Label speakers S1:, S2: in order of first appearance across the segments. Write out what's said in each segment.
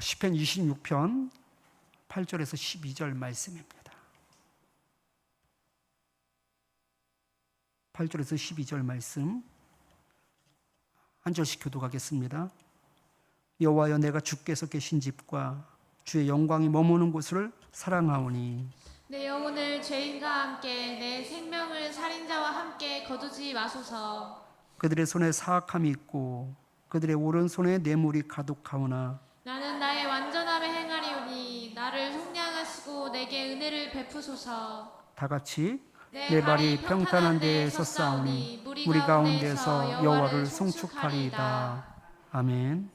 S1: 시편 26편 8절에서 12절 말씀입니다. 8절에서 12절 말씀 한 절씩 교독하겠습니다. 여호와여, 내가 주께서 계신 집과 주의 영광이 머무는 곳을 사랑하오니
S2: 내 영혼을 죄인과 함께 내 생명을 살인자와 함께 거두지 마소서.
S1: 그들의 손에 사악함이 있고 그들의 오른손에 뇌물이 가득하오나
S2: 나는 나의 완전함에 행하리오니 나를 속량하시고 내게 은혜를 베푸소서.
S1: 다 같이 내 발이 평탄한 데에 섰사오니 무리 가운데서 여호와를 송축하리이다. 아멘.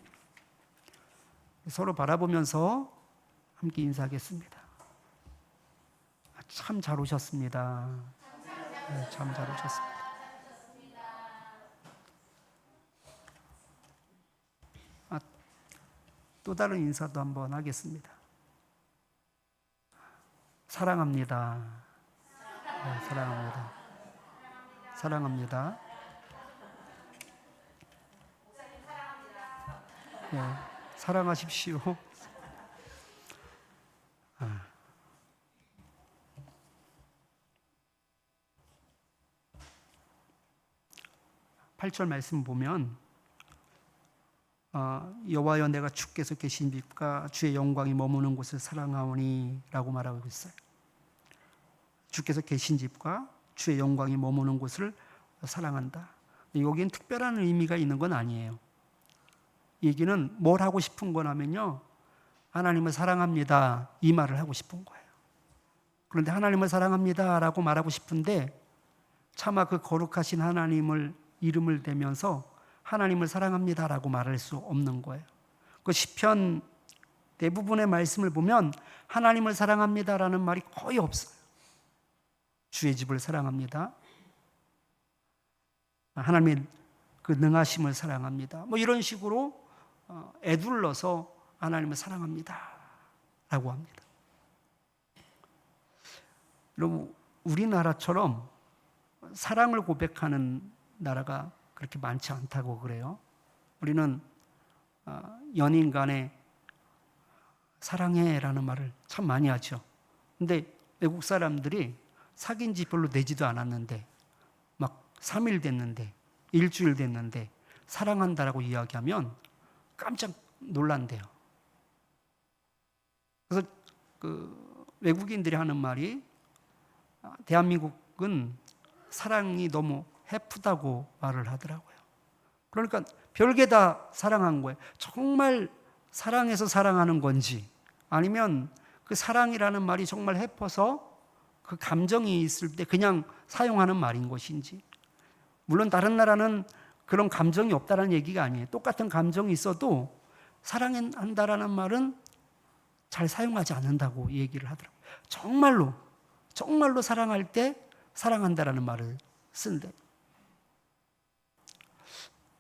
S1: 서로 바라보면서 함께 인사하겠습니다. 참 잘 오셨습니다. 네, 참 잘 오셨습니다. 또 다른 인사도 한번 하겠습니다. 사랑합니다. 네, 사랑합니다. 사랑합니다. 네, 사랑하십시오. 8절 말씀 보면 여호와여, 내가 주께서 계신 집과 주의 영광이 머무는 곳을 사랑하오니 라고 말하고 있어요. 주께서 계신 집과 주의 영광이 머무는 곳을 사랑한다. 여기엔 특별한 의미가 있는 건 아니에요. 얘기는 뭘 하고 싶은 거냐면요, 하나님을 사랑합니다 이 말을 하고 싶은 거예요. 그런데 하나님을 사랑합니다 라고 말하고 싶은데 차마 그 거룩하신 하나님을 이름을 대면서 하나님을 사랑합니다 라고 말할 수 없는 거예요. 그 시편 대부분의 말씀을 보면 하나님을 사랑합니다 라는 말이 거의 없어요. 주의 집을 사랑합니다, 하나님의 그 능하심을 사랑합니다, 뭐 이런 식으로 애둘러서 하나님을 사랑합니다 라고 합니다. 여러분, 우리나라처럼 사랑을 고백하는 나라가 그렇게 많지 않다고 그래요. 우리는 연인 간에 사랑해라는 말을 참 많이 하죠. 근데 외국 사람들이 사귄 지 별로 되지도 않았는데 막 3일 됐는데 일주일 됐는데 사랑한다라고 이야기하면 깜짝 놀란대요. 그래서 그 외국인들이 하는 말이 대한민국은 사랑이 너무 해프다고 말을 하더라고요. 그러니까 별게 다 사랑한 거예요. 정말 사랑해서 사랑하는 건지 아니면 그 사랑이라는 말이 정말 해퍼서 그 감정이 있을 때 그냥 사용하는 말인 것인지. 물론 다른 나라는 그런 감정이 없다는 얘기가 아니에요. 똑같은 감정이 있어도 사랑한다라는 말은 잘 사용하지 않는다고 얘기를 하더라고요. 정말로 사랑할 때 사랑한다라는 말을 쓴대.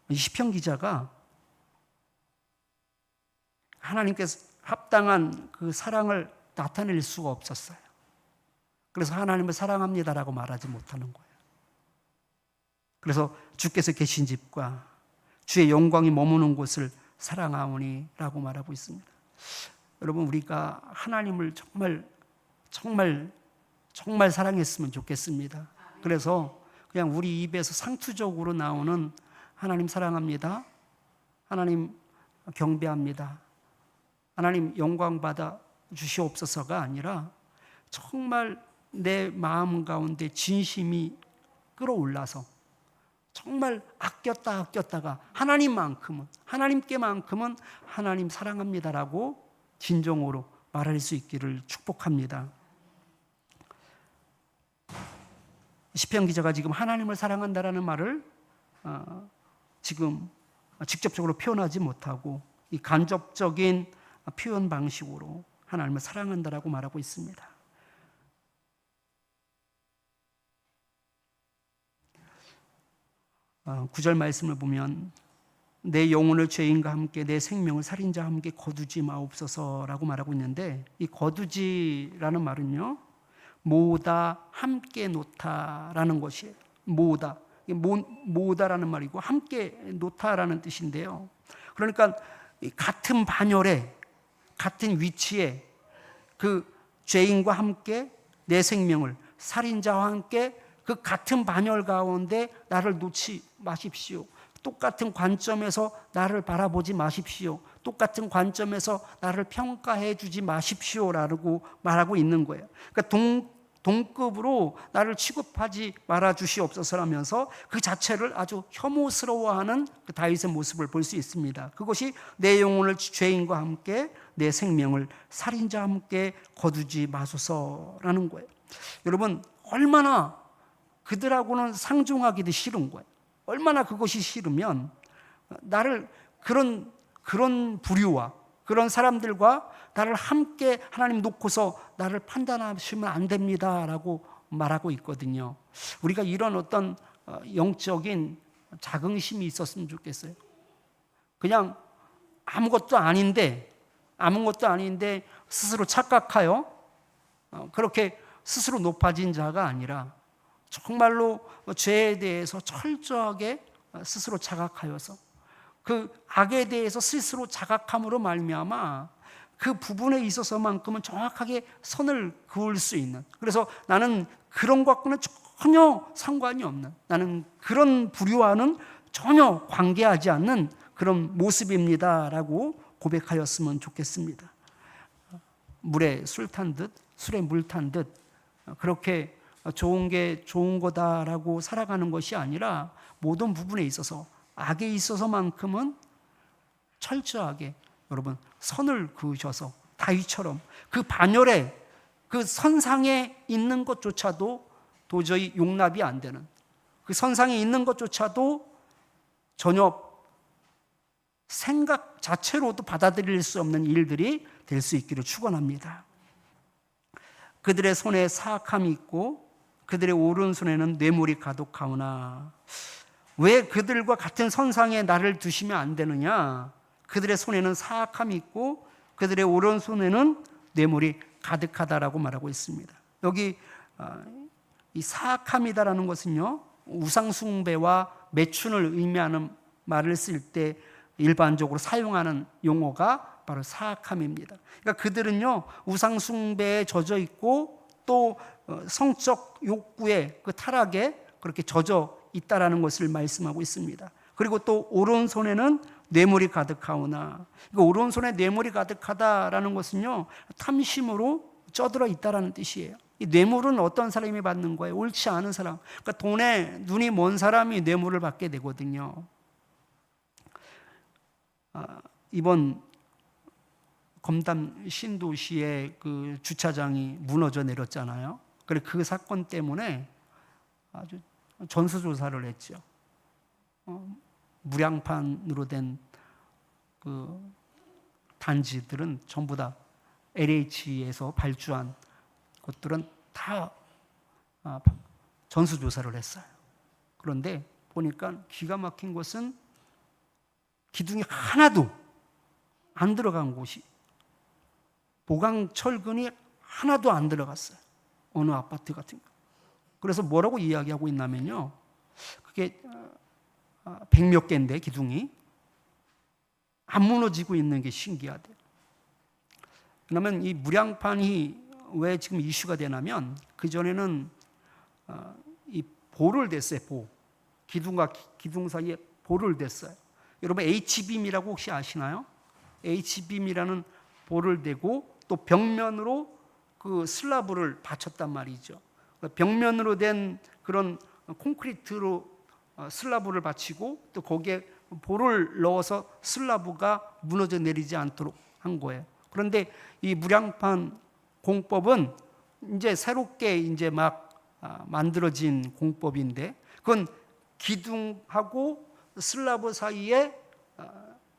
S1: 시편 기자가 하나님께서 합당한 그 사랑을 나타낼 수가 없었어요. 그래서 하나님을 사랑합니다라고 말하지 못하는 거예요. 그래서 주께서 계신 집과 주의 영광이 머무는 곳을 사랑하오니 라고 말하고 있습니다. 여러분, 우리가 하나님을 정말 사랑했으면 좋겠습니다. 그래서 그냥 우리 입에서 상투적으로 나오는 하나님 사랑합니다, 하나님 경배합니다, 하나님 영광 받아 주시옵소서가 아니라 정말 내 마음 가운데 진심이 끌어올라서 정말 아꼈다가 하나님께만큼은 하나님 사랑합니다라고 진정으로 말할 수 있기를 축복합니다. 시편 기자가 지금 하나님을 사랑한다라는 말을 지금 직접적으로 표현하지 못하고 이 간접적인 표현 방식으로 하나님을 사랑한다라고 말하고 있습니다. 구절 말씀을 보면 내 영혼을 죄인과 함께 내 생명을 살인자와 함께 거두지 마옵소서라고 말하고 있는데, 이 거두지라는 말은요, 모으다, 함께 놓다라는 것이에요. 모으다라는 말이고 함께 놓다라는 뜻인데요. 그러니까 같은 반열에 같은 위치에 그 죄인과 함께 내 생명을, 살인자와 함께 그 같은 반열 가운데 나를 놓지 마십시오. 똑같은 관점에서 나를 바라보지 마십시오. 똑같은 관점에서 나를 평가해 주지 마십시오라고 말하고 있는 거예요. 그러니까 동급으로 나를 취급하지 말아 주시옵소서라면서 그 자체를 아주 혐오스러워하는 그 다윗의 모습을 볼 수 있습니다. 그것이 내 영혼을 죄인과 함께 내 생명을 살인자와 함께 거두지 마소서라는 거예요. 여러분, 얼마나 그들하고는 상종하기도 싫은 거예요. 얼마나 그것이 싫으면 나를 그런 부류와 그런 사람들과 나를 함께 하나님 놓고서 나를 판단하시면 안 됩니다라고 말하고 있거든요. 우리가 이런 어떤 영적인 자긍심이 있었으면 좋겠어요. 그냥 아무것도 아닌데 스스로 착각하여 그렇게 스스로 높아진 자가 아니라 정말로 죄에 대해서 철저하게 스스로 자각하여서 그 악에 대해서 스스로 자각함으로 말미암아 그 부분에 있어서만큼은 정확하게 선을 그을 수 있는, 그래서 나는 그런 것과는 전혀 상관이 없는, 나는 그런 부류와는 전혀 관계하지 않는 그런 모습입니다라고 고백하였으면 좋겠습니다. 물에 술 탄 듯, 술에 물 탄 듯 그렇게 좋은 게 좋은 거다라고 살아가는 것이 아니라 모든 부분에 있어서, 악에 있어서만큼은 철저하게 여러분 선을 그으셔서 다윗처럼 그 반열에 그 선상에 있는 것조차도 도저히 용납이 안 되는, 그 선상에 있는 것조차도 전혀 생각 자체로도 받아들일 수 없는 일들이 될 수 있기를 축원합니다. 그들의 손에 사악함이 있고 그들의 오른손에는 뇌물이 가득하오나, 왜 그들과 같은 선상에 나를 두시면 안 되느냐? 그들의 손에는 사악함이 있고 그들의 오른손에는 뇌물이 가득하다라고 말하고 있습니다. 여기 이 사악함이다라는 것은요, 우상숭배와 매춘을 의미하는 말을 쓸 때 일반적으로 사용하는 용어가 바로 사악함입니다. 그러니까 그들은요, 우상숭배에 젖어 있고 또 성적 욕구의 그 타락에 그렇게 젖어 있다라는 것을 말씀하고 있습니다. 그리고 또 오른손에는 뇌물이 가득하오나, 그러니까 오른손에 뇌물이 가득하다라는 것은요, 탐심으로 쩌들어 있다라는 뜻이에요. 이 뇌물은 어떤 사람이 받는 거예요? 옳지 않은 사람, 그러니까 돈에 눈이 먼 사람이 뇌물을 받게 되거든요. 이번 검담 신도시의 그 주차장이 무너져 내렸잖아요. 그래 그 사건 때문에 아주 전수조사를 했죠. 무량판으로 된 그 단지들은 전부 다 LH에서 발주한 것들은 다 전수조사를 했어요. 그런데 보니까 기가 막힌 것은 기둥이 하나도 안 들어간 곳이, 보강 철근이 하나도 안 들어갔어요. 어느 아파트 같은 거. 그래서 뭐라고 이야기하고 있냐면요, 그게 100몇 개인데 기둥이 안 무너지고 있는 게 신기하대요. 그러면 이 무량판이 왜 지금 이슈가 되냐면, 그전에는 이 볼을 댔어요. 기둥과 기둥 사이에 볼을 댔어요. 여러분 H빔이라고 혹시 아시나요? H빔이라는 볼을 대고 또 벽면으로 그 슬라브를 받쳤단 말이죠. 벽면으로 된 그런 콘크리트로 슬라브를 받치고 또 거기에 볼을 넣어서 슬라브가 무너져 내리지 않도록 한 거예요. 그런데 이 무량판 공법은 이제 새롭게 이제 막 만들어진 공법인데, 그건 기둥하고 슬라브 사이에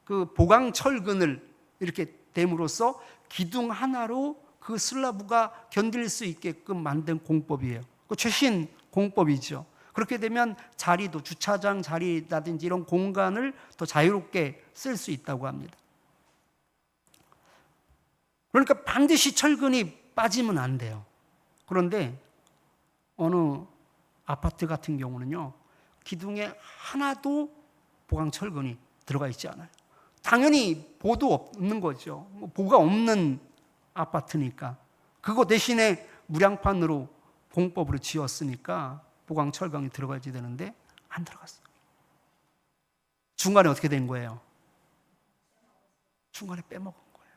S1: 그 보강 철근을 이렇게 댐으로써 기둥 하나로 그 슬라브가 견딜 수 있게끔 만든 공법이에요. 그 최신 공법이죠. 그렇게 되면 자리도, 주차장 자리라든지 이런 공간을 더 자유롭게 쓸 수 있다고 합니다. 그러니까 반드시 철근이 빠지면 안 돼요. 그런데 어느 아파트 같은 경우는요, 기둥에 하나도 보강 철근이 들어가 있지 않아요. 당연히 보도 없는 거죠. 보가 없는 아파트니까. 그거 대신에 무량판으로 공법으로 지었으니까 보강 철강이 들어가야지 되는데 안 들어갔어요. 중간에 어떻게 된 거예요? 중간에 빼먹은 거예요.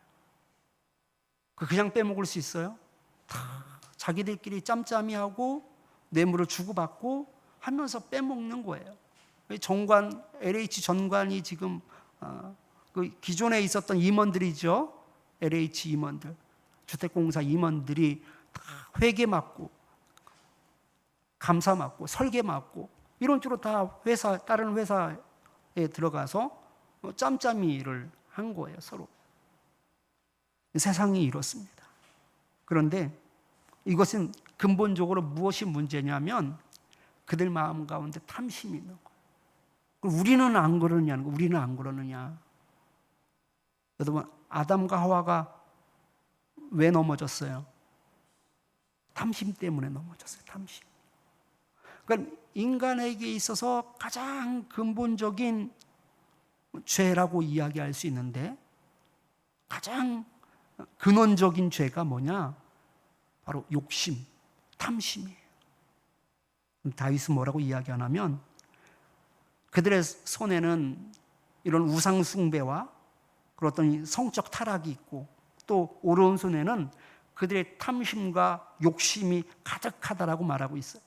S1: 그냥 빼먹을 수 있어요? 다 자기들끼리 짬짬이 하고 뇌물을 주고받고 하면서 빼먹는 거예요. 정관, LH 전관이 지금 그 기존에 있었던 임원들이죠. LH 임원들, 주택공사 임원들이 다 회계 맡고 감사 맡고 설계 맡고 이런 쪽으로 다 다른 회사에 들어가서 짬짬이를 한 거예요, 서로. 세상이 이렇습니다. 그런데 이것은 근본적으로 무엇이 문제냐면 그들 마음 가운데 탐심이 있는 거예요. 우리는 안 그러느냐는 거, 우리는 안 그러느냐. 여러분, 아담과 하와가 왜 넘어졌어요? 탐심 때문에 넘어졌어요. 탐심. 그러니까 인간에게 있어서 가장 근본적인 죄라고 이야기할 수 있는데 가장 근원적인 죄가 뭐냐? 바로 욕심, 탐심이에요. 다윗은 뭐라고 이야기하냐면 그들의 손에는 이런 우상 숭배와 그런 어떤 성적 타락이 있고 또 오른손에는 그들의 탐심과 욕심이 가득하다라고 말하고 있어요.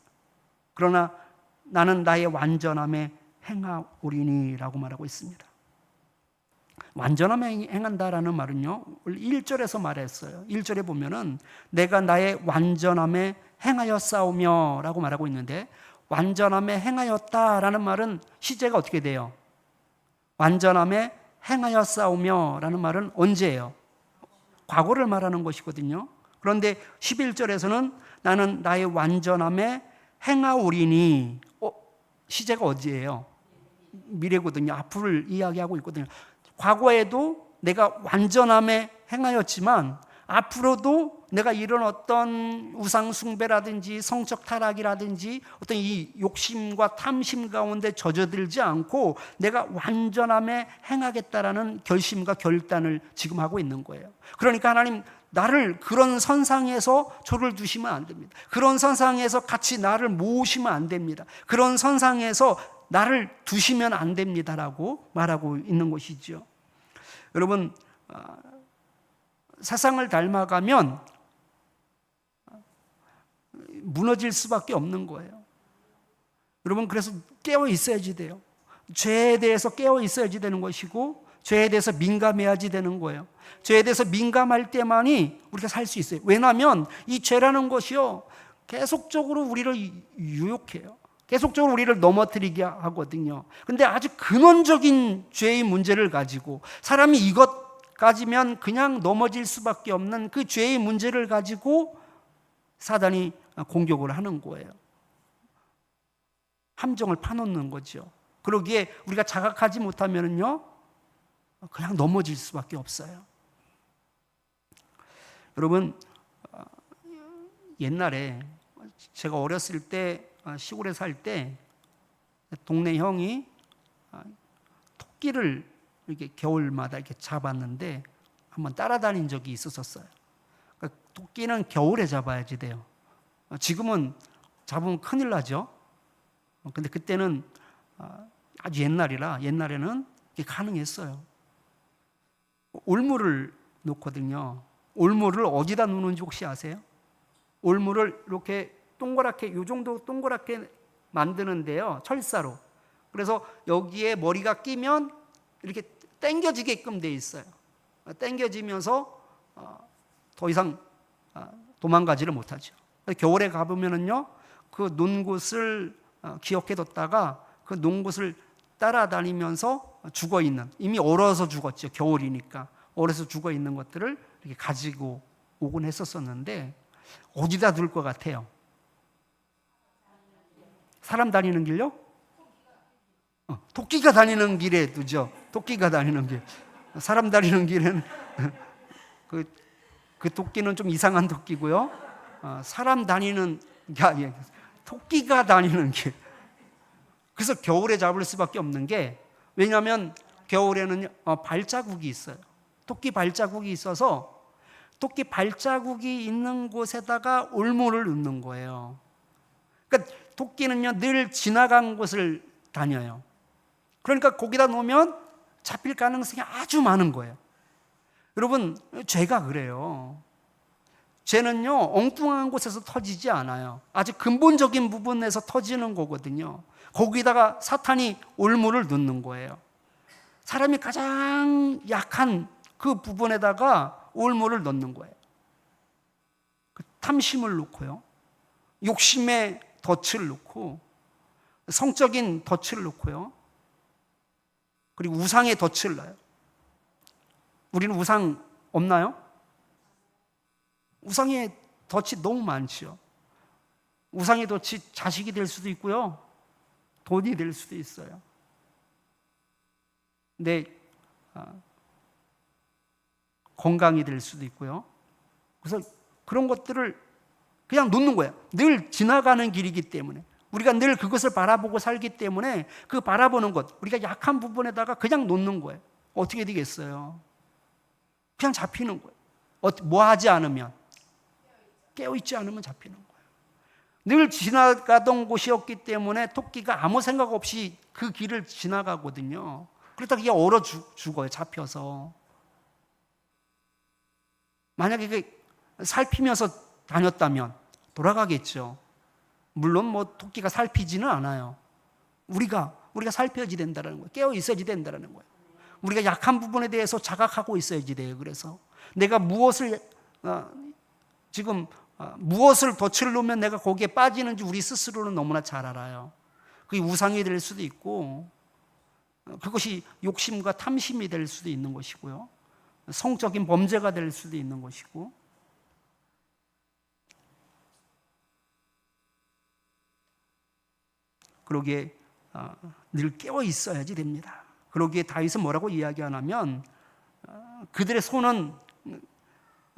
S1: 그러나 나는 나의 완전함에 행하오리니라고 말하고 있습니다. 완전함에 행한다라는 말은요, 1절에서 말했어요. 1절에 보면은 내가 나의 완전함에 행하였사오며 라고 말하고 있는데 완전함에 행하였다라는 말은 시제가 어떻게 돼요? 완전함에 행하였사오며 라는 말은 언제예요? 과거를 말하는 것이거든요. 그런데 11절에서는 나는 나의 완전함에 행하오리니 시제가 어디예요? 미래거든요. 앞을 이야기하고 있거든요. 과거에도 내가 완전함에 행하였지만 앞으로도 내가 이런 어떤 우상 숭배라든지 성적 타락이라든지 어떤 이 욕심과 탐심 가운데 젖어들지 않고 내가 완전함에 행하겠다라는 결심과 결단을 지금 하고 있는 거예요. 그러니까 하나님, 나를 그런 선상에서 저를 두시면 안 됩니다. 그런 선상에서 같이 나를 모으시면 안 됩니다. 그런 선상에서 나를 두시면 안 됩니다라고 말하고 있는 것이죠. 여러분, 세상을 닮아가면 무너질 수밖에 없는 거예요. 여러분, 그래서 깨어 있어야지 돼요. 죄에 대해서 깨어 있어야지 되는 것이고 죄에 대해서 민감해야지 되는 거예요. 죄에 대해서 민감할 때만이 우리가 살 수 있어요. 왜냐하면 이 죄라는 것이요, 계속적으로 우리를 유혹해요. 계속적으로 우리를 넘어뜨리게 하거든요. 그런데 아주 근원적인 죄의 문제를 가지고 사람이 이것 가지면 그냥 넘어질 수밖에 없는 그 죄의 문제를 가지고 사단이 공격을 하는 거예요. 함정을 파놓는 거죠. 그러기에 우리가 자각하지 못하면요, 그냥 넘어질 수밖에 없어요. 여러분, 옛날에 제가 어렸을 때 시골에 살 때 동네 형이 토끼를 이렇게 겨울마다 이렇게 잡았는데 한번 따라다닌 적이 있었어요. 그러니까 토끼는 겨울에 잡아야지 돼요. 지금은 잡으면 큰일 나죠. 근데 그때는 아주 옛날에는 이게 가능했어요. 올무를 놓거든요. 올무를 어디다 놓는지 혹시 아세요? 올무를 이렇게 동그랗게, 이 정도 동그랗게 만드는데요, 철사로. 그래서 여기에 머리가 끼면 이렇게 당겨지게끔 돼 있어요. 당겨지면서 더 이상 도망가지를 못하죠. 겨울에 가보면은요, 그 논 곳을 기억해뒀다가 그 논 곳을 따라다니면서 죽어 있는, 이미 얼어서 죽었죠. 겨울이니까 얼어서 죽어 있는 것들을 이렇게 가지고 오곤 했었었는데 어디다 둘 것 같아요? 사람 다니는 길요? 토끼가 다니는 길에 두죠. 토끼가 다니는 길. 사람 다니는 길은 그 토끼는 좀 이상한 토끼고요. 사람 다니는, 토끼가 다니는 길. 그래서 겨울에 잡을 수밖에 없는 게, 왜냐하면 겨울에는 발자국이 있어요. 토끼 발자국이 있어서 토끼 발자국이 있는 곳에다가 올무를 넣는 거예요. 그러니까 토끼는요 늘 지나간 곳을 다녀요. 그러니까 거기다 놓으면 잡힐 가능성이 아주 많은 거예요. 여러분, 죄가 그래요. 죄는요 엉뚱한 곳에서 터지지 않아요. 아주 근본적인 부분에서 터지는 거거든요. 거기다가 사탄이 올무를 넣는 거예요. 사람이 가장 약한 그 부분에다가 올무를 넣는 거예요. 탐심을 넣고요, 욕심의 덫을 넣고, 성적인 덫을 넣고요, 그리고 우상의 덫을 놔요. 우리는 우상 없나요? 우상의 덫이 너무 많죠. 우상의 덫이 자식이 될 수도 있고요, 돈이 될 수도 있어요. 내 건강이 될 수도 있고요. 그래서 그런 것들을 그냥 놓는 거예요. 늘 지나가는 길이기 때문에, 우리가 늘 그것을 바라보고 살기 때문에 그 바라보는 것, 우리가 약한 부분에다가 그냥 놓는 거예요. 어떻게 되겠어요? 그냥 잡히는 거예요. 뭐 하지 않으면, 깨어있지 않으면 잡히는 거예요. 늘 지나가던 곳이었기 때문에 토끼가 아무 생각 없이 그 길을 지나가거든요. 그러다가 이게 얼어 죽어요, 잡혀서. 만약에 이게 살피면서 다녔다면 돌아가겠죠. 물론 뭐 토끼가 살피지는 않아요. 우리가 살펴야지 된다는 거예요. 깨어 있어야지 된다는 거예요. 우리가 약한 부분에 대해서 자각하고 있어야지 돼요. 그래서 내가 무엇을 덫을 놓으면 내가 거기에 빠지는지 우리 스스로는 너무나 잘 알아요. 그게 우상이 될 수도 있고, 그것이 욕심과 탐심이 될 수도 있는 것이고요, 성적인 범죄가 될 수도 있는 것이고. 그러기에 늘 깨어 있어야지 됩니다. 그러기에 다윗은 뭐라고 이야기하냐면, 그들의 손은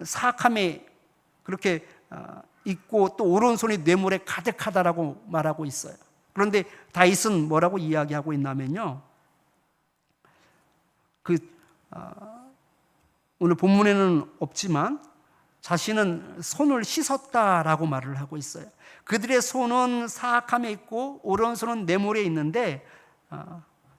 S1: 사악함에 그렇게 있고 또 오른손이 뇌물에 가득하다라고 말하고 있어요. 그런데 다윗은 뭐라고 이야기하고 있냐면요, 오늘 본문에는 없지만 자신은 손을 씻었다라고 말을 하고 있어요. 그들의 손은 사악함에 있고 오른손은 뇌물에 있는데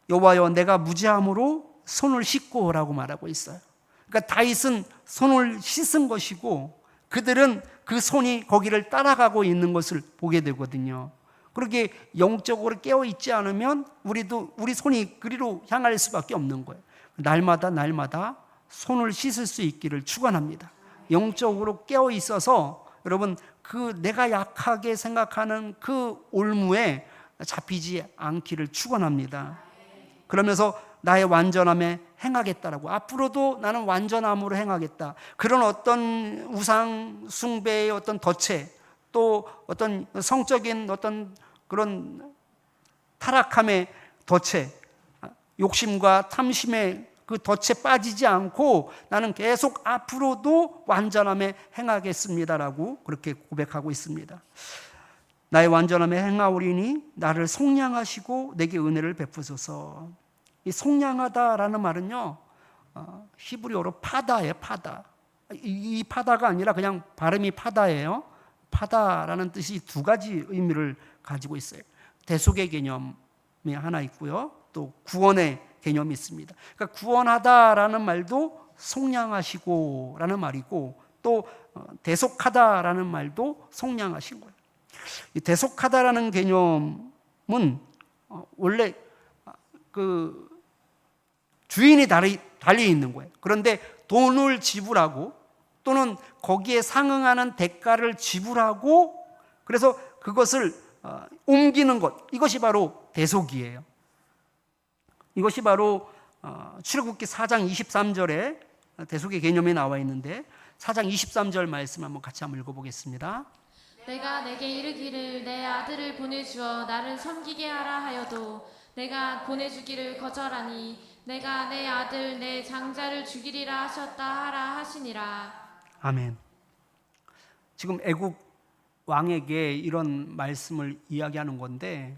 S1: 여호와여 내가 무죄함으로 손을 씻고라고 말하고 있어요. 그러니까 다윗은 손을 씻은 것이고 그들은 그 손이 거기를 따라가고 있는 것을 보게 되거든요. 그렇게 영적으로 깨어있지 않으면 우리 손이 그리로 향할 수밖에 없는 거예요. 날마다 손을 씻을 수 있기를 축원합니다. 영적으로 깨어 있어서 여러분, 그 내가 약하게 생각하는 그 올무에 잡히지 않기를 축원합니다. 그러면서 나의 완전함에 행하겠다라고, 앞으로도 나는 완전함으로 행하겠다. 그런 어떤 우상 숭배의 어떤 덫에, 또 어떤 성적인 어떤 그런 타락함의 덫에, 욕심과 탐심의 그 덫에 빠지지 않고 나는 계속 앞으로도 완전함에 행하겠습니다라고 그렇게 고백하고 있습니다. 나의 완전함에 행하오리니 나를 속량하시고 내게 은혜를 베푸소서. 이 속량하다라는 말은요, 히브리어로 파다예요. 파다. 이 파다가 아니라 그냥 발음이 파다예요. 파다라는 뜻이 두 가지 의미를 가지고 있어요. 대속의 개념이 하나 있고요, 또 구원의 개념이 있습니다. 그러니까 구원하다라는 말도 속량하시고라는 말이고, 또 대속하다라는 말도 속량하신 거예요. 이 대속하다라는 개념은 원래 그 주인이 달리 있는 거예요. 그런데 돈을 지불하고 또는 거기에 상응하는 대가를 지불하고 그래서 그것을 옮기는 것, 이것이 바로 대속이에요. 이것이 바로 출애굽기 4장 23절에 대속의 개념이 나와 있는데, 4장 23절 말씀 한번 같이 한번 읽어보겠습니다.
S2: 내가 내게 이르기를 내 아들을 보내주어 나를 섬기게 하라 하여도 내가 보내주기를 거절하니 내가 내 아들 내 장자를 죽이리라 하셨다 하라 하시니라.
S1: 아멘. 지금 애국 왕에게 이런 말씀을 이야기하는 건데,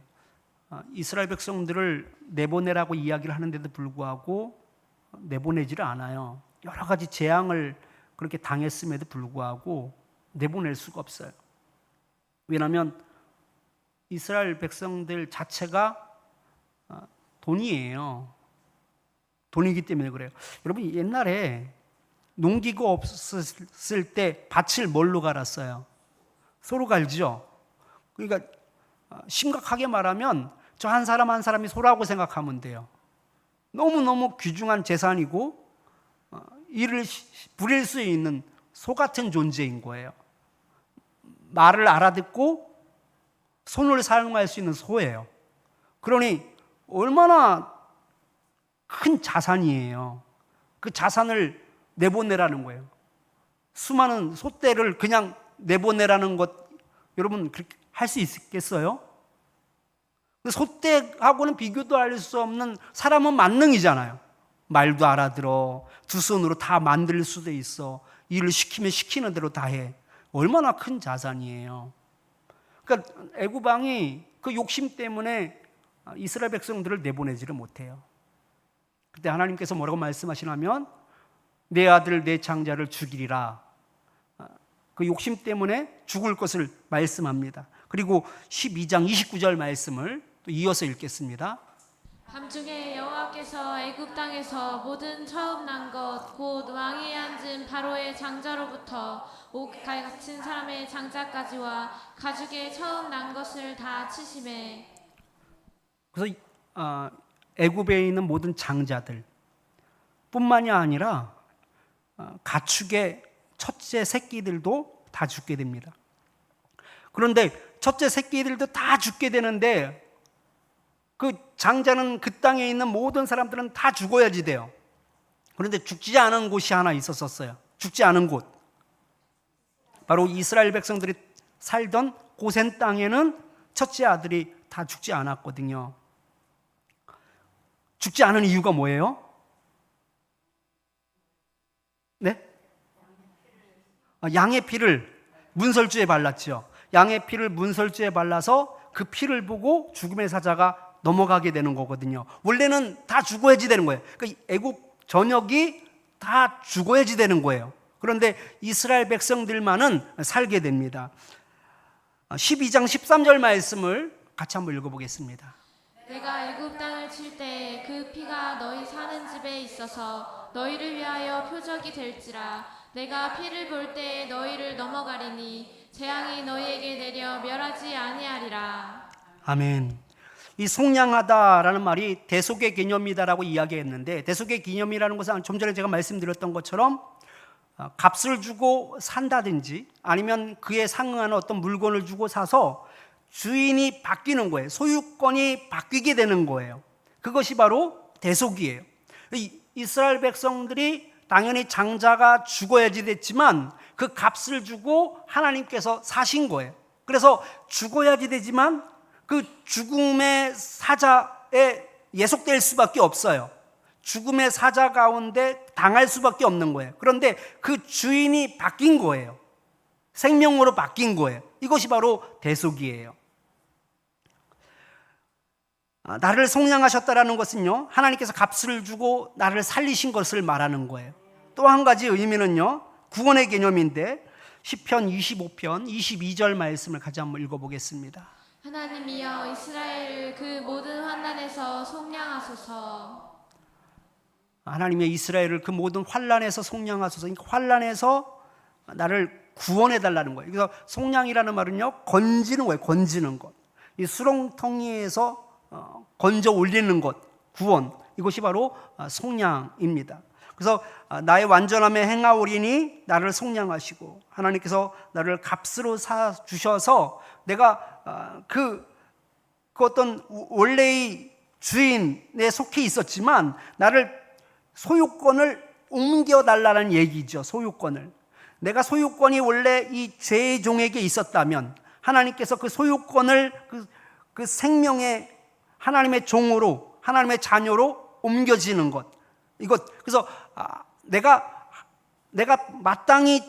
S1: 이스라엘 백성들을 내보내라고 이야기를 하는데도 불구하고 내보내지를 않아요. 여러 가지 재앙을 그렇게 당했음에도 불구하고 내보낼 수가 없어요. 왜냐하면 이스라엘 백성들 자체가 돈이에요. 돈이기 때문에 그래요. 여러분, 옛날에 농기구 없었을 때 밭을 뭘로 갈았어요? 소로 갈죠. 그러니까 심각하게 말하면 저 한 사람 한 사람이 소라고 생각하면 돼요. 너무너무 귀중한 재산이고 이를 부릴 수 있는 소 같은 존재인 거예요. 말을 알아듣고 손을 사용할 수 있는 소예요. 그러니 얼마나 큰 자산이에요. 그 자산을 내보내라는 거예요. 수많은 소떼를 그냥 내보내라는 것, 여러분 그렇게 할 수 있겠어요? 소떼하고는 비교도 할 수 없는, 사람은 만능이잖아요. 말도 알아들어, 두 손으로 다 만들 수도 있어, 일을 시키면 시키는 대로 다 해. 얼마나 큰 자산이에요. 그러니까 애굽 왕이 그 욕심 때문에 이스라엘 백성들을 내보내지를 못해요. 그때 하나님께서 뭐라고 말씀하시냐면 내 아들 내 장자를 죽이리라. 그 욕심 때문에 죽을 것을 말씀합니다. 그리고 12장 29절 말씀을 또 이어서 읽겠습니다.
S2: 밤중에 여호와께서 애굽 땅에서 모든 처음 난 것 곧 왕위에 앉은 바로의 장자로부터 옷 같은 사람의 장자까지와 가죽에 처음 난 것을 다 치심에.
S1: 그래서 애굽에 있는 모든 장자들 뿐만이 아니라 가축의 첫째 새끼들도 다 죽게 됩니다. 그런데 첫째 새끼들도 다 죽게 되는데 그 장자는, 그 땅에 있는 모든 사람들은 다 죽어야지 돼요. 그런데 죽지 않은 곳이 하나 있었어요. 죽지 않은 곳, 바로 이스라엘 백성들이 살던 고센 땅에는 첫째 아들이 다 죽지 않았거든요. 죽지 않은 이유가 뭐예요? 네? 양의 피를 문설주에 발랐죠. 양의 피를 문설주에 발라서 그 피를 보고 죽음의 사자가 넘어가게 되는 거거든요. 원래는 다 죽어야지 되는 거예요. 그러니까 애국 전역이 다 죽어야지 되는 거예요. 그런데 이스라엘 백성들만은 살게 됩니다. 12장 13절 말씀을 같이 한번 읽어보겠습니다.
S2: 내가 애굽 땅을 칠 때 그 피가 너희 사는 집에 있어서 너희를 위하여 표적이 될지라. 내가 피를 볼 때 너희를 넘어가리니 재앙이 너희에게 내려 멸하지 아니하리라.
S1: 아멘. 이 속량하다라는 말이 대속의 개념이다라고 이야기했는데, 대속의 개념이라는 것은 좀 전에 제가 말씀드렸던 것처럼 값을 주고 산다든지 아니면 그에 상응하는 어떤 물건을 주고 사서 주인이 바뀌는 거예요. 소유권이 바뀌게 되는 거예요. 그것이 바로 대속이에요. 이스라엘 백성들이 당연히 장자가 죽어야지 됐지만 그 값을 주고 하나님께서 사신 거예요. 그래서 죽어야지 되지만 그 죽음의 사자에 예속될 수밖에 없어요. 죽음의 사자 가운데 당할 수밖에 없는 거예요. 그런데 그 주인이 바뀐 거예요. 생명으로 바뀐 거예요. 이것이 바로 대속이에요. 나를 속량하셨다라는 것은요, 하나님께서 값을 주고 나를 살리신 것을 말하는 거예요. 또 한 가지 의미는요, 구원의 개념인데 시편 25편 22절 말씀을 같이 한번 읽어보겠습니다.
S2: 하나님이여 이스라엘을 그 모든 환난에서 속량하소서.
S1: 하나님의 이스라엘을 그 모든 환난에서 속량하소서. 그러니까 환난에서 나를 구원해 달라는 거예요. 그래서 속량이라는 말은요, 건지는 거예요. 건지는 것. 이 수렁텅이에서 건져 올리는 것, 구원. 이것이 바로 속량입니다. 그래서 나의 완전함에 행하오리니 나를 속량하시고, 하나님께서 나를 값으로 사 주셔서 내가 그 어떤 원래의 주인에 속해 있었지만 나를 소유권을 옮겨달라는 얘기죠. 소유권을. 내가 소유권이 원래 이 죄의 종에게 있었다면 하나님께서 그 소유권을 그 생명의 하나님의 종으로, 하나님의 자녀로 옮겨지는 것. 그래서 내가 마땅히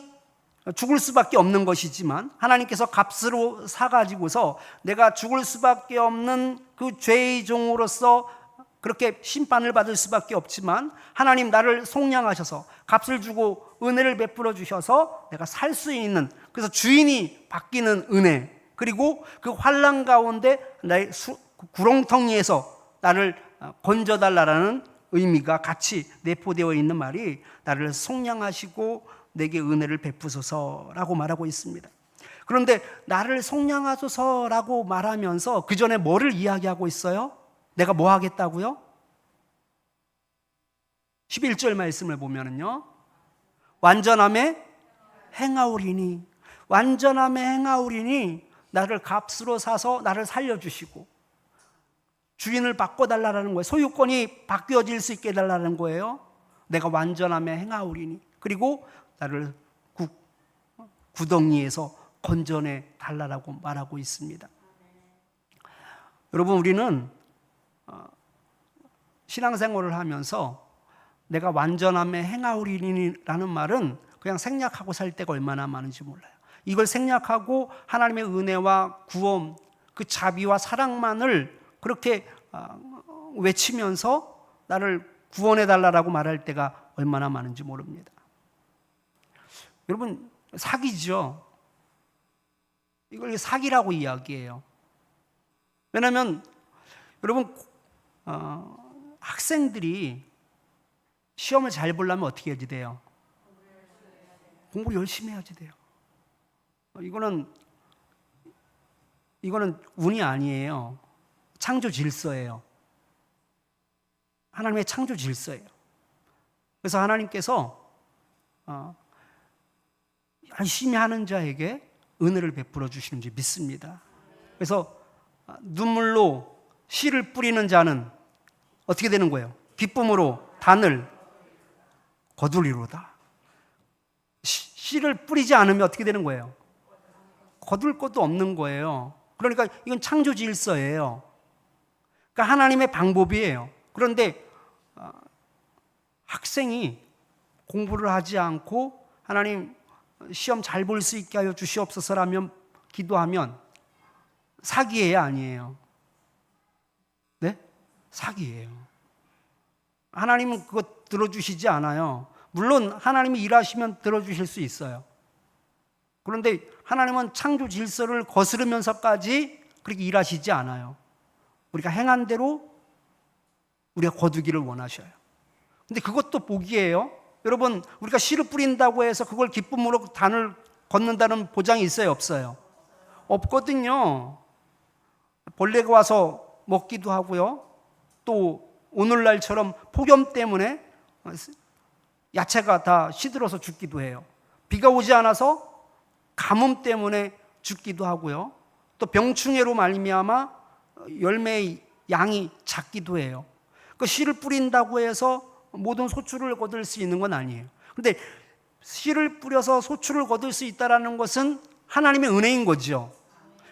S1: 죽을 수밖에 없는 것이지만 하나님께서 값으로 사가지고서 내가 죽을 수밖에 없는 그 죄의 종으로서 그렇게 심판을 받을 수밖에 없지만 하나님 나를 속량하셔서 값을 주고 은혜를 베풀어 주셔서 내가 살 수 있는, 그래서 주인이 바뀌는 은혜, 그리고 그 환난 가운데 나의 구렁텅이에서 나를 건져달라는 의미가 같이 내포되어 있는 말이 나를 속량하시고 내게 은혜를 베푸소서라고 말하고 있습니다. 그런데 나를 속량하소서라고 말하면서 그 전에 뭐를 이야기하고 있어요? 내가 뭐 하겠다고요? 11절 말씀을 보면은요, 완전함에 행하오리니, 완전함에 행하오리니 나를 값으로 사서 나를 살려주시고 주인을 바꿔달라는 거예요. 소유권이 바뀌어질 수 있게 해달라는 거예요. 내가 완전함에 행하오리니, 그리고 나를 구덩이에서 건져내 달라고 말하고 있습니다. 여러분, 우리는 신앙생활을 하면서 내가 완전함에 행하오리니라는 말은 그냥 생략하고 살 때가 얼마나 많은지 몰라요. 이걸 생략하고 하나님의 은혜와 구원, 그 자비와 사랑만을 그렇게 외치면서 나를 구원해 달라고 말할 때가 얼마나 많은지 모릅니다. 여러분, 사기죠. 이걸 사기라고 이야기해요. 왜냐하면 여러분, 학생들이 시험을 잘 보려면 어떻게 해야지 돼요? 공부를 열심히 해야지 돼요. 이거는 운이 아니에요. 창조 질서예요. 하나님의 창조 질서예요. 그래서 하나님께서 열심히 하는 자에게 은혜를 베풀어 주시는지 믿습니다. 그래서 눈물로 씨를 뿌리는 자는 어떻게 되는 거예요? 기쁨으로 단을 거두리로다. 씨를 뿌리지 않으면 어떻게 되는 거예요? 거둘 것도 없는 거예요. 그러니까 이건 창조 질서예요. 그러니까 하나님의 방법이에요. 그런데 학생이 공부를 하지 않고 하나님 시험 잘 볼 수 있게 하여 주시옵소서라면 기도하면 사기예요, 아니에요? 네? 사기예요. 하나님은 그거 들어주시지 않아요. 물론 하나님이 일하시면 들어주실 수 있어요. 그런데 하나님은 창조 질서를 거스르면서까지 그렇게 일하시지 않아요. 우리가 행한 대로 우리가 거두기를 원하셔요. 근데 그것도 복이에요. 여러분, 우리가 씨를 뿌린다고 해서 그걸 기쁨으로 단을 걷는다는 보장이 있어요, 없어요? 없거든요. 벌레가 와서 먹기도 하고요. 또 오늘날처럼 폭염 때문에 야채가 다 시들어서 죽기도 해요. 비가 오지 않아서 가뭄 때문에 죽기도 하고요. 또 병충해로 말미암아 열매의 양이 작기도 해요. 그 씨를 뿌린다고 해서 모든 소출을 거둘 수 있는 건 아니에요. 그런데 씨를 뿌려서 소출을 거둘 수 있다는 것은 하나님의 은혜인 거죠.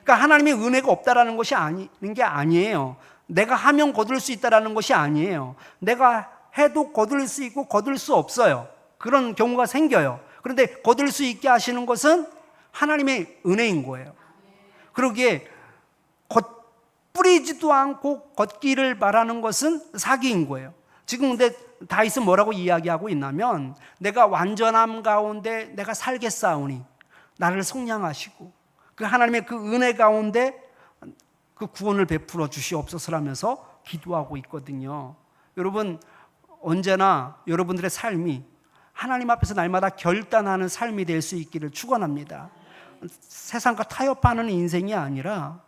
S1: 그러니까 하나님의 은혜가 없다라는 것이 아닌 게 아니에요. 내가 하면 거둘 수 있다라는 것이 아니에요. 내가 해도 거둘 수 있고 거둘 수 없어요. 그런 경우가 생겨요. 그런데 거둘 수 있게 하시는 것은 하나님의 은혜인 거예요. 그러기에 뿌리지도 않고 걷기를 말하는 것은 사기인 거예요. 지금 근데 다윗은 뭐라고 이야기하고 있냐면, 내가 완전함 가운데 내가 살겠사오니 나를 속량하시고 그 하나님의 그 은혜 가운데 그 구원을 베풀어 주시옵소서라면서 기도하고 있거든요. 여러분, 언제나 여러분들의 삶이 하나님 앞에서 날마다 결단하는 삶이 될 수 있기를 축원합니다. 세상과 타협하는 인생이 아니라,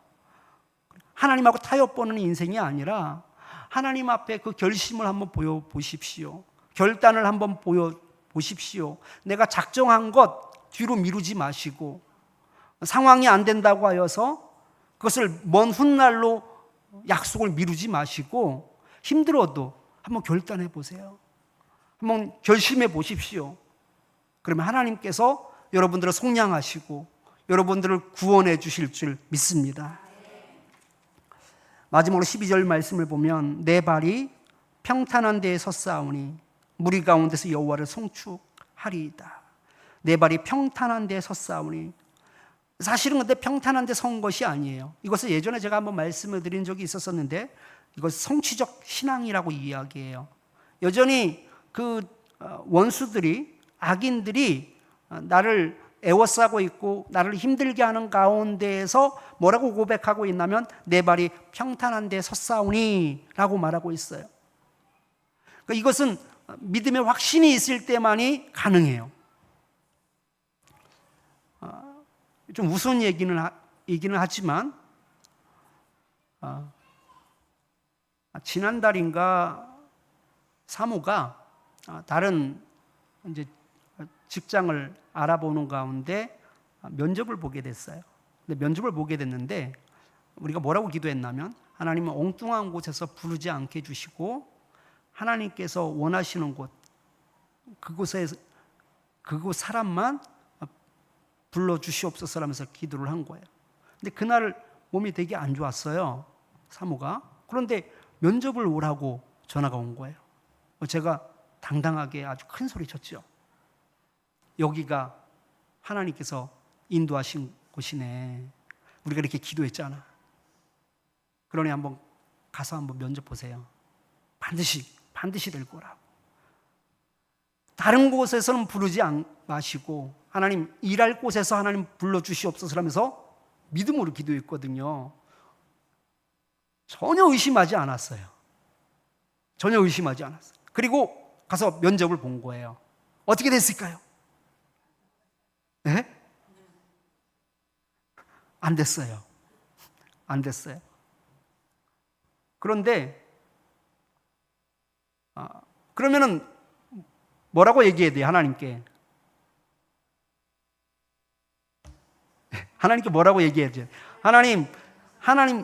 S1: 하나님하고 타협보는 인생이 아니라 하나님 앞에 그 결심을 한번 보여보십시오. 결단을 한번 보여보십시오. 내가 작정한 것 뒤로 미루지 마시고, 상황이 안 된다고 하여서 그것을 먼 훗날로 약속을 미루지 마시고, 힘들어도 한번 결단해 보세요. 한번 결심해 보십시오. 그러면 하나님께서 여러분들을 속량하시고 여러분들을 구원해 주실 줄 믿습니다. 마지막으로 12절 말씀을 보면, 내 발이 평탄한 데에 섰사오니 무리 가운데서 여호와를 송축하리이다. 내 발이 평탄한 데 섰사오니. 사실은 근데 평탄한 데 선 것이 아니에요. 이것을 예전에 제가 한번 말씀을 드린 적이 있었었는데 이것 성취적 신앙이라고 이야기해요. 여전히 그 원수들이, 악인들이 나를 애워싸고 있고 나를 힘들게 하는 가운데에서 뭐라고 고백하고 있냐면 내 발이 평탄한 데 섰사오니 라고 말하고 있어요. 그러니까 이것은 믿음의 확신이 있을 때만이 가능해요. 좀 우스운 얘기는 하지만 지난달인가 사모가 다른 이제 직장을 알아보는 가운데 면접을 보게 됐어요. 근데 면접을 보게 됐는데 우리가 뭐라고 기도했냐면 하나님은 엉뚱한 곳에서 부르지 않게 해주시고 하나님께서 원하시는 곳, 그곳 사람만 불러주시옵소서라면서 기도를 한 거예요. 근데 그날 몸이 되게 안 좋았어요, 사모가. 그런데 면접을 오라고 전화가 온 거예요. 제가 당당하게 아주 큰 소리 쳤죠. 여기가 하나님께서 인도하신 곳이네. 우리가 이렇게 기도했잖아. 그러니 한번 가서 한번 면접 보세요. 반드시 될 거라고. 다른 곳에서는 부르지 마시고 하나님 일할 곳에서 하나님 불러주시옵소서 하면서 믿음으로 기도했거든요. 전혀 의심하지 않았어요. 그리고 가서 면접을 본 거예요. 어떻게 됐을까요? 네? 안 됐어요. 그런데 그러면은 뭐라고 얘기해야 돼요? 하나님께 뭐라고 얘기해야 돼요? 하나님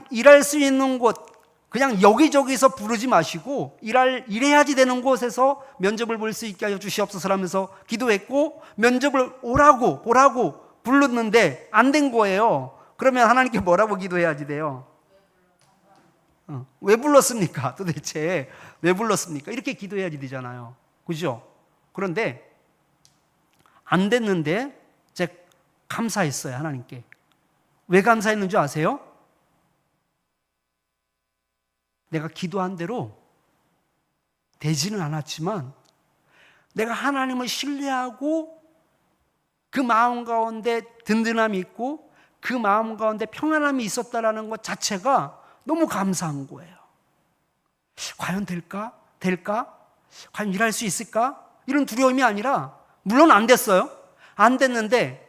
S1: 일할 수 있는 곳 그냥 여기저기서 부르지 마시고 일해야지 되는 곳에서 면접을 볼 수 있게 하여 주시옵소서 하면서 기도했고 면접을 보라고 불렀는데 안 된 거예요. 그러면 하나님께 뭐라고 기도해야지 돼요? 왜 불렀습니까? 도대체 왜 불렀습니까? 이렇게 기도해야지 되잖아요. 그죠? 그런데 안 됐는데 제가 감사했어요, 하나님께. 왜 감사했는 줄 아세요? 내가 기도한 대로 되지는 않았지만 내가 하나님을 신뢰하고 그 마음 가운데 든든함이 있고 그 마음 가운데 평안함이 있었다라는 것 자체가 너무 감사한 거예요. 과연 될까? 과연 일할 수 있을까? 이런 두려움이 아니라 물론 안 됐어요. 안 됐는데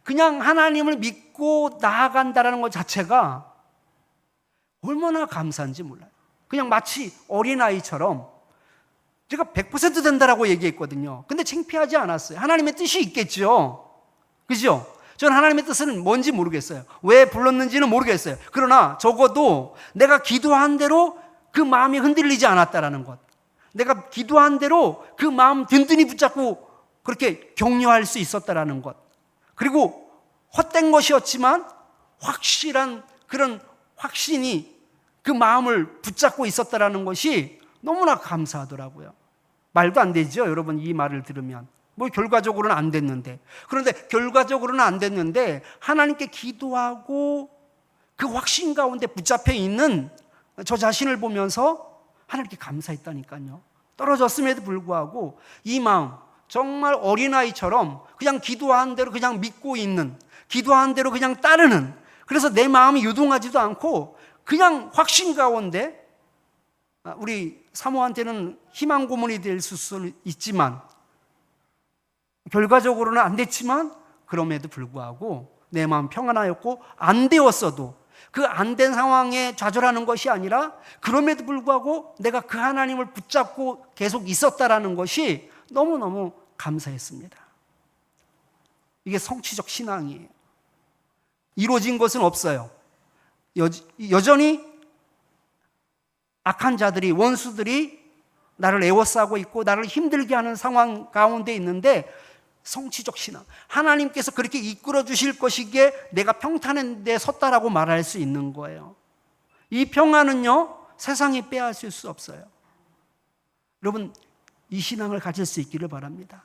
S1: 그냥 하나님을 믿고 나아간다라는 것 자체가 얼마나 감사한지 몰라요. 그냥 마치 어린아이처럼 제가 100% 된다라고 얘기했거든요. 근데 창피하지 않았어요. 하나님의 뜻이 있겠죠. 그죠? 저는 하나님의 뜻은 뭔지 모르겠어요. 왜 불렀는지는 모르겠어요. 그러나 적어도 내가 기도한 대로 그 마음이 흔들리지 않았다라는 것. 내가 기도한 대로 그 마음 든든히 붙잡고 그렇게 격려할 수 있었다라는 것. 그리고 헛된 것이었지만 확실한 그런 확신이 그 마음을 붙잡고 있었다라는 것이 너무나 감사하더라고요. 말도 안 되죠, 여러분. 이 말을 들으면 결과적으로는 안 됐는데. 그런데 결과적으로는 안 됐는데 하나님께 기도하고 그 확신 가운데 붙잡혀 있는 저 자신을 보면서 하나님께 감사했다니까요. 떨어졌음에도 불구하고 이 마음, 정말 어린아이처럼 그냥 기도한 대로 그냥 믿고 있는, 기도한 대로 그냥 따르는, 그래서 내 마음이 유동하지도 않고 그냥 확신 가운데, 우리 사모한테는 희망 고문이 될 수는 있지만 결과적으로는 안 됐지만 그럼에도 불구하고 내 마음 평안하였고, 안 되었어도 그 안 된 상황에 좌절하는 것이 아니라 그럼에도 불구하고 내가 그 하나님을 붙잡고 계속 있었다라는 것이 너무너무 감사했습니다. 이게 성취적 신앙이에요. 이루어진 것은 없어요. 여전히 악한 자들이, 원수들이 나를 애워싸고 있고 나를 힘들게 하는 상황 가운데 있는데, 성취적 신앙, 하나님께서 그렇게 이끌어 주실 것이기에 내가 평탄한 데 섰다라고 말할 수 있는 거예요. 이 평안은요, 세상이 빼앗을 수 없어요. 여러분, 이 신앙을 가질 수 있기를 바랍니다.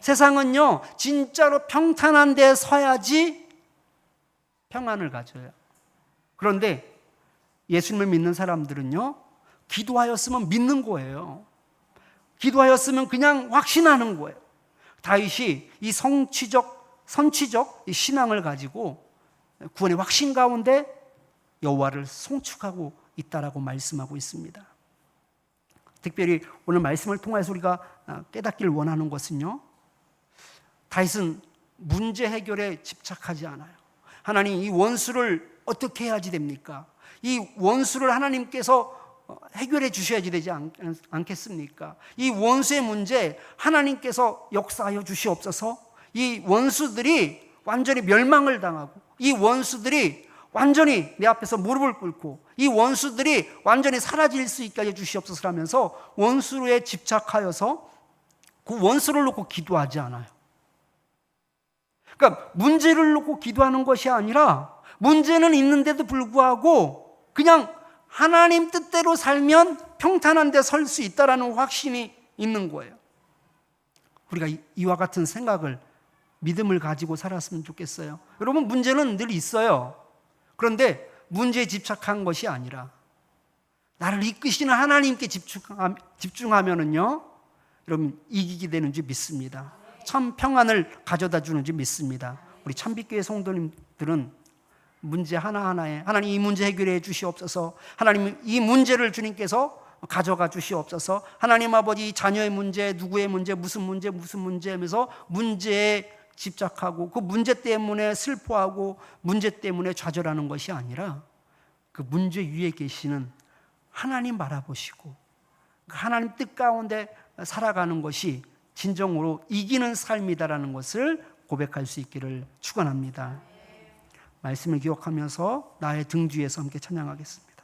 S1: 세상은요, 진짜로 평탄한 데 서야지 평안을 가져요. 그런데 예수님을 믿는 사람들은요, 기도하였으면 믿는 거예요. 기도하였으면 그냥 확신하는 거예요. 다윗이 이 선취적 이 신앙을 가지고 구원의 확신 가운데 여호와를 송축하고 있다라고 말씀하고 있습니다. 특별히 오늘 말씀을 통해서 우리가 깨닫기를 원하는 것은요, 다윗은 문제 해결에 집착하지 않아요. 하나님, 이 원수를 어떻게 해야지 됩니까? 이 원수를 하나님께서 해결해 주셔야지 되지 않겠습니까? 이 원수의 문제 하나님께서 역사하여 주시옵소서. 이 원수들이 완전히 멸망을 당하고, 이 원수들이 완전히 내 앞에서 무릎을 꿇고, 이 원수들이 완전히 사라질 수 있게 해주시옵소서 하면서 원수에 집착하여서 그 원수를 놓고 기도하지 않아요. 그러니까 문제를 놓고 기도하는 것이 아니라 문제는 있는데도 불구하고 그냥 하나님 뜻대로 살면 평탄한 데 설 수 있다라는 확신이 있는 거예요. 우리가 이와 같은 생각을, 믿음을 가지고 살았으면 좋겠어요. 여러분, 문제는 늘 있어요. 그런데 문제에 집착한 것이 아니라 나를 이끄시는 하나님께 집중하면은요, 여러분, 이기게 되는 줄 믿습니다. 참 평안을 가져다 주는 줄 믿습니다. 우리 참빛교회 성도님들은 문제 하나하나에 하나님 이 문제 해결해 주시옵소서, 하나님 이 문제를 주님께서 가져가 주시옵소서, 하나님 아버지 자녀의 문제, 누구의 문제, 무슨 문제 하면서 문제에 집착하고 그 문제 때문에 슬퍼하고 문제 때문에 좌절하는 것이 아니라 그 문제 위에 계시는 하나님 바라보시고 그 하나님 뜻 가운데 살아가는 것이 진정으로 이기는 삶이다라는 것을 고백할 수 있기를 축원합니다. 말씀을 기억하면서 나의 등 뒤에서 함께 찬양하겠습니다.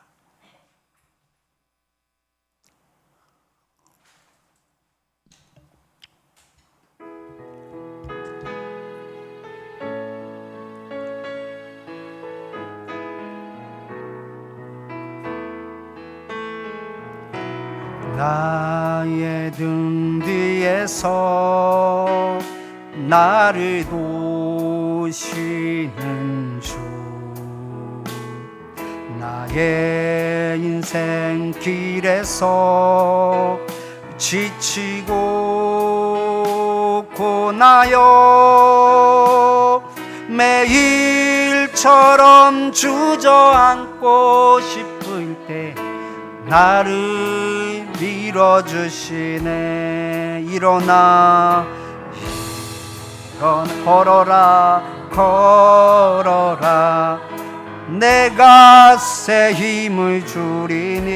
S1: 나의 등 뒤에서 나를 도우시는 주, 나의 인생 길에서 지치고 고나여 매일처럼 주저앉고 싶을 때 나를 밀어주시네. 일어나 걸어라 내가 새 힘을 주리니.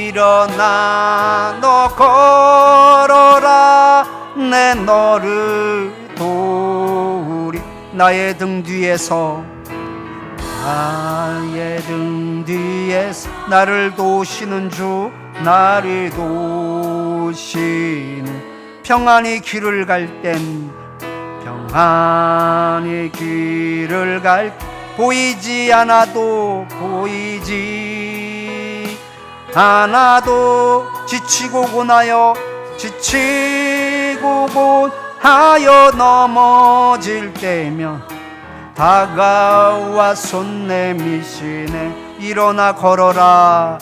S1: 일어나 너 걸어라 내 너를 도우리. 나의 등 뒤에서 나를 도우시는 주, 나를 도우시는 평안히 길을 갈 땐 평안히 길을 갈 보이지 않아도 지치고 고나여 넘어질 때면 다가와 손 내미시네. 일어나 걸어라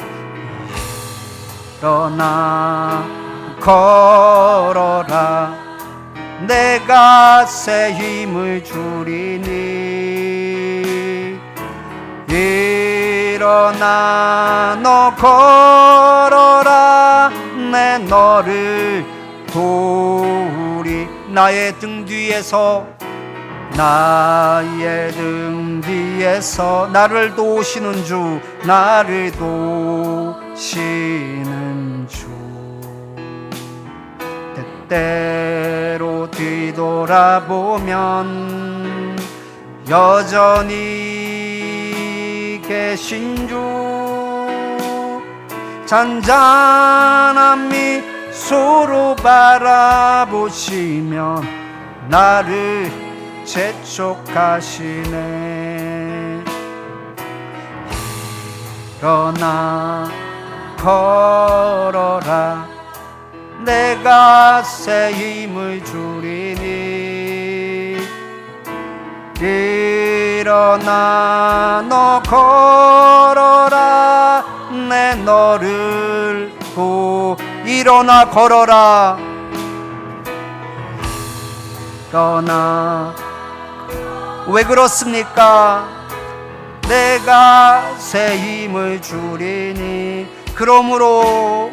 S1: 내가 새 힘을 주리니. 일어나 너 걸어라 내 너를 도우리. 나의 등 뒤에서 나를 도우시는 주, 나를 도우시는 주. 때때로 뒤돌아보면 여전히 계신 주, 잔잔한 미소로 바라보시면 나를 재촉하시네. 일어나 걸어라 내가 새 힘을 주리니 일어나 너 걸어라 내 너를 일어나 걸어라 일어나 왜 그렇습니까? 내가 새 힘을 주리니 그러므로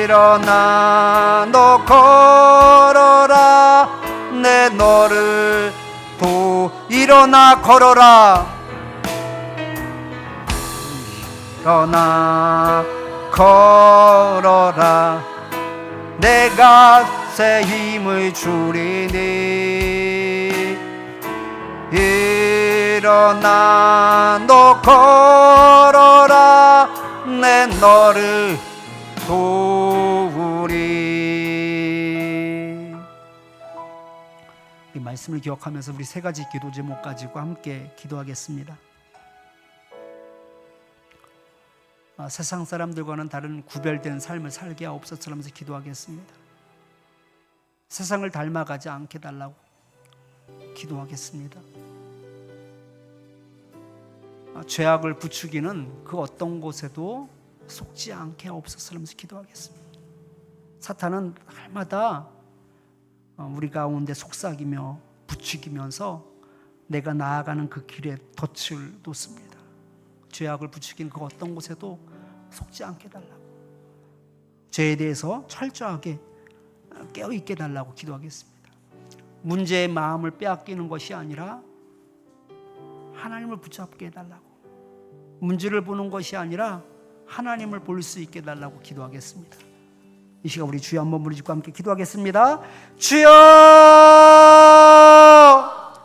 S1: 일어나 너 걸어라 내 너를 일어나 걸어라 일어나 걸어라 내가 새 힘을 주리니 일어나 너 걸어라 내 너를 도우리. 이 말씀을 기억하면서 우리 세 가지 기도 제목 가지고 함께 기도하겠습니다. 세상 사람들과는 다른 구별된 삶을 살게 하옵소서 하면서 기도하겠습니다. 세상을 닮아가지 않게 달라고 기도하겠습니다. 죄악을 부추기는 그 어떤 곳에도 속지 않게 하옵소서 하면서 기도하겠습니다. 사탄은 날마다 우리 가운데 속삭이며 부추기면서 내가 나아가는 그 길에 덫을 놓습니다. 죄악을 부추기는 그 어떤 곳에도 속지 않게 달라고, 죄에 대해서 철저하게 깨어있게 달라고 기도하겠습니다. 문제의 마음을 빼앗기는 것이 아니라 하나님을 붙잡게 해달라고, 문제를 보는 것이 아니라 하나님을 볼 수 있게 해달라고 기도하겠습니다. 이 시간 우리 주여 한번 부르짖고 함께 기도하겠습니다. 주여!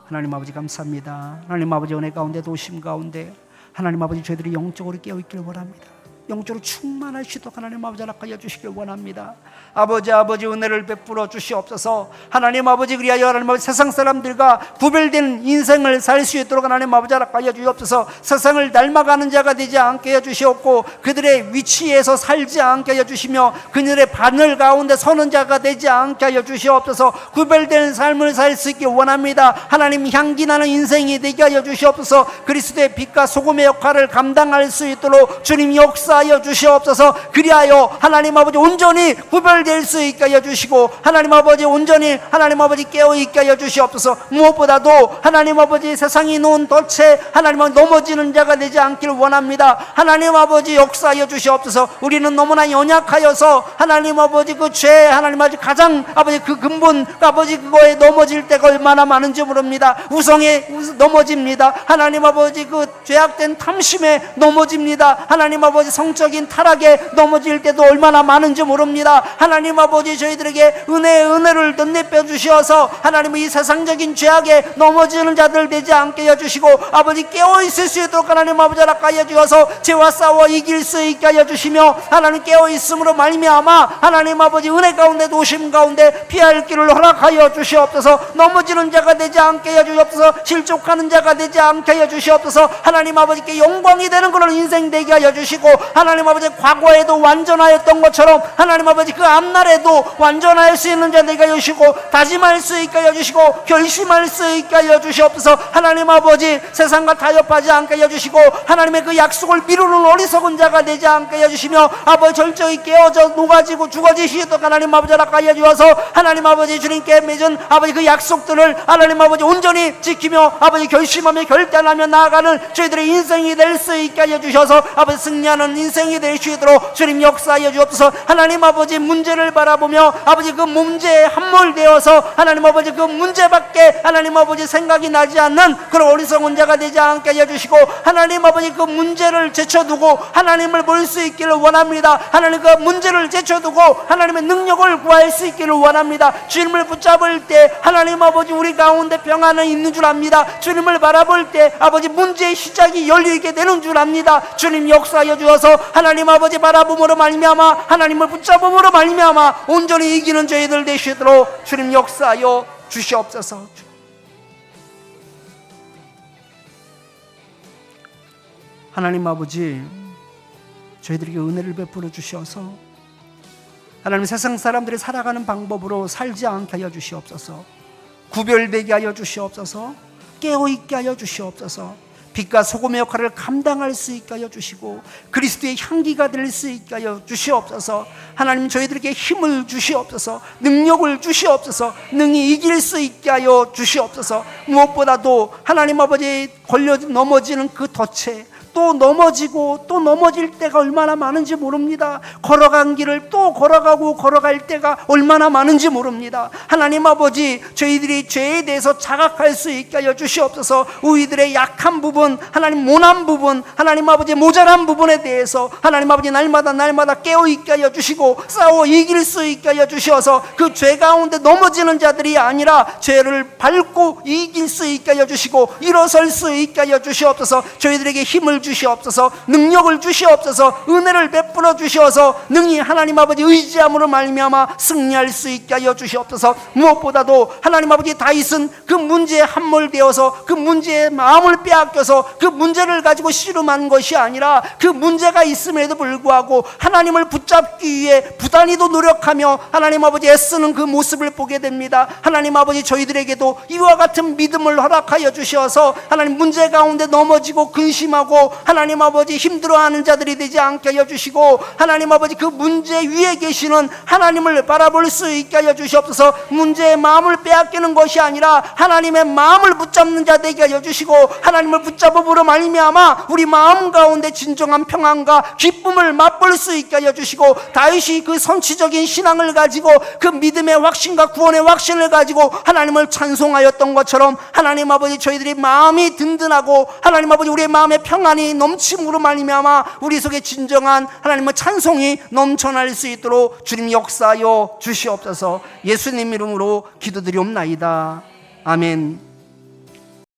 S1: 하나님 아버지 감사합니다. 하나님 아버지 은혜 가운데 도심 가운데 하나님 아버지 저희들이 영적으로 깨어있기를 원합니다. 영적으로 충만하시도록 하나님 아버지 허락하여 주시길 원합니다. 아버지 은혜를 베풀어 주시옵소서. 하나님 아버지 그리하여 하나님 아버지 세상 사람들과 구별된 인생을 살 수 있도록 하나님 아버지 허락하여 주시옵소서. 세상을 닮아가는 자가 되지 않게 해주시옵고 그들의 위치에서 살지 않게 하여 주시며 그들의 바늘 가운데 서는 자가 되지 않게 하여 주시옵소서. 구별된 삶을 살 수 있길 원합니다. 하나님 향기 나는 인생이 되게 하여 주시옵소서. 그리스도의 빛과 소금의 역할을 감당할 수 있도록 주님 역사하여 주시옵소서. 그리하여 하나님 아버지 온전히 구별될 수 있게 하여 주시고 하나님 아버지 온전히 하나님 아버지 깨어있게 하여 주시옵소서. 무엇보다도 하나님 아버지 세상이 놓은 덫에 하나님 아버지 넘어지는 자가 되지 않기를 원합니다. 하나님 아버지 역사하여 주시옵소서. 우리는 너무나 연약하여서 하나님 아버지 그 죄 하나님 아버지 가장 아버지 그 근본 아버지 그거에 넘어질 때가 얼마나 많은지 모릅니다. 우성에 넘어집니다. 하나님 아버지 그 죄악된 탐심에 넘어집니다. 하나님 아버지 성적인 타락에 넘어질 때도 얼마나 많은지 모릅니다. 하나님 아버지 저희들에게 은혜를 덧내빼 주시어서 하나님 이 세상적인 죄악에 넘어지는 자들 되지 않게 해주시고 아버지 깨어있을 수 있도록 하나님 아버지 허락하여 주셔서 죄와 싸워 이길 수 있게 하여 주시며 하나님 깨어있음으로 말미암아 하나님 아버지 은혜 가운데 도심 가운데 피할 길을 허락하여 주시옵소서. 넘어지는 자가 되지 않게 하여 주시옵소서. 실족하는 자가 되지 않게 하여 주시옵소서. 하나님 아버지께 영광이 되는 그런 인생 되게 하여 주시고 하나님 아버지 과거에도 완전하였던 것처럼 하나님 아버지 그 앞날에도 완전할 수 있는 자 되게 하여 주시고 다짐할 수 있게 하여 주시고 결심할 수 있게 하여 주시옵소서. 하나님 아버지 세상과 타협하지 않게 하여 주시고 하나님의 그 약속을 미루는 어리석은 자가 되지 않게 하여 주시며 아버지 절정이 깨어져 녹아지고 죽어지시도록 하나님 아버지 허락하여 주셔서 하나님 아버지 주님께 맺은 아버지 그 약속들을 하나님 아버지 온전히 지키며 아버지 결심하며 결단하며 나아가는 저희들의 인생이 될 수 있게 하여 주셔서 아버지 승리하는 인생이 될 수 있도록 주님 역사하여 주옵소서. 하나님 아버지 문제를 바라보며 아버지 그 문제에 함몰되어서 하나님 아버지 그 문제밖에 하나님 아버지 생각이 나지 않는 그런 어리석은 자가 되지 않게 하여 주시고 하나님 아버지 그 문제를 제쳐두고 하나님을 볼 수 있기를 원합니다. 하나님 그 문제를 제쳐두고 하나님의 능력을 구할 수 있기를 원합니다. 주님을 붙잡을 때 하나님 아버지 우리 가운데 평안은 있는 줄 압니다. 주님을 바라볼 때 아버지 문제의 시작이 열리게 되는 줄 압니다. 주님 역사하여 주어서 하나님 아버지 바라봄으로 말미암아 하나님을 붙잡음으로 말미암아 온전히 이기는 저희들 되시도록 주님 역사하여 주시옵소서. 하나님 아버지 저희들에게 은혜를 베풀어 주셔서 하나님 세상 사람들이 살아가는 방법으로 살지 않게 하여 주시옵소서. 구별되게 하여 주시옵소서. 깨어있게 하여 주시옵소서. 빛과 소금의 역할을 감당할 수 있게 하여 주시고 그리스도의 향기가 될 수 있게 하여 주시옵소서. 하나님 저희들에게 힘을 주시옵소서. 능력을 주시옵소서. 능히 이길 수 있게 하여 주시옵소서. 무엇보다도 하나님 아버지 걸려 넘어지는 그 덫에 또 넘어지고 또 넘어질 때가 얼마나 많은지 모릅니다. 걸어간 길을 또 걸어가고 걸어갈 때가 얼마나 많은지 모릅니다. 하나님 아버지 저희들이 죄에 대해서 자각할 수 있게 하여 주시옵소서. 우리들의 약한 부분, 하나님 모난 부분, 하나님 아버지 모자란 부분에 대해서 하나님 아버지 날마다 깨어있게 하여 주시고 싸워 이길 수 있게 하여 주셔서 그 죄 가운데 넘어지는 자들이 아니라 죄를 밟고 이길 수 있게 하여 주시고 일어설 수 있게 하여 주시옵소서. 저희들에게 힘을 주시옵소서. 능력을 주시옵소서. 은혜를 베풀어 주시어서 능히 하나님 아버지 의지함으로 말미암아 승리할 수 있게 하여 주시옵소서. 무엇보다도 하나님 아버지 다윗은 그 문제에 함몰되어서 그 문제의 마음을 빼앗겨서 그 문제를 가지고 씨름한 것이 아니라 그 문제가 있음에도 불구하고 하나님을 붙잡기 위해 부단히도 노력하며 하나님 아버지 애쓰는 그 모습을 보게 됩니다. 하나님 아버지 저희들에게도 이와 같은 믿음을 허락하여 주셔서 하나님 문제 가운데 넘어지고 근심하고 하나님 아버지 힘들어하는 자들이 되지 않게 하여 주시고 하나님 아버지 그 문제 위에 계시는 하나님을 바라볼 수 있게 하여 주시옵소서. 문제의 마음을 빼앗기는 것이 아니라 하나님의 마음을 붙잡는 자 되게 하여 주시고 하나님을 붙잡음으로 말미암아 우리 마음 가운데 진정한 평안과 기쁨을 맛볼 수 있게 하여 주시고 다윗이 그 선취적인 신앙을 가지고 그 믿음의 확신과 구원의 확신을 가지고 하나님을 찬송하였던 것처럼 하나님 아버지 저희들이 마음이 든든하고 하나님 아버지 우리의 마음의 평안이 넘침으로 말미암아 우리 속에 진정한 하나님의 찬송이 넘쳐날 수 있도록 주님 역사하여 주시옵소서. 예수님 이름으로 기도드리옵나이다. 아멘.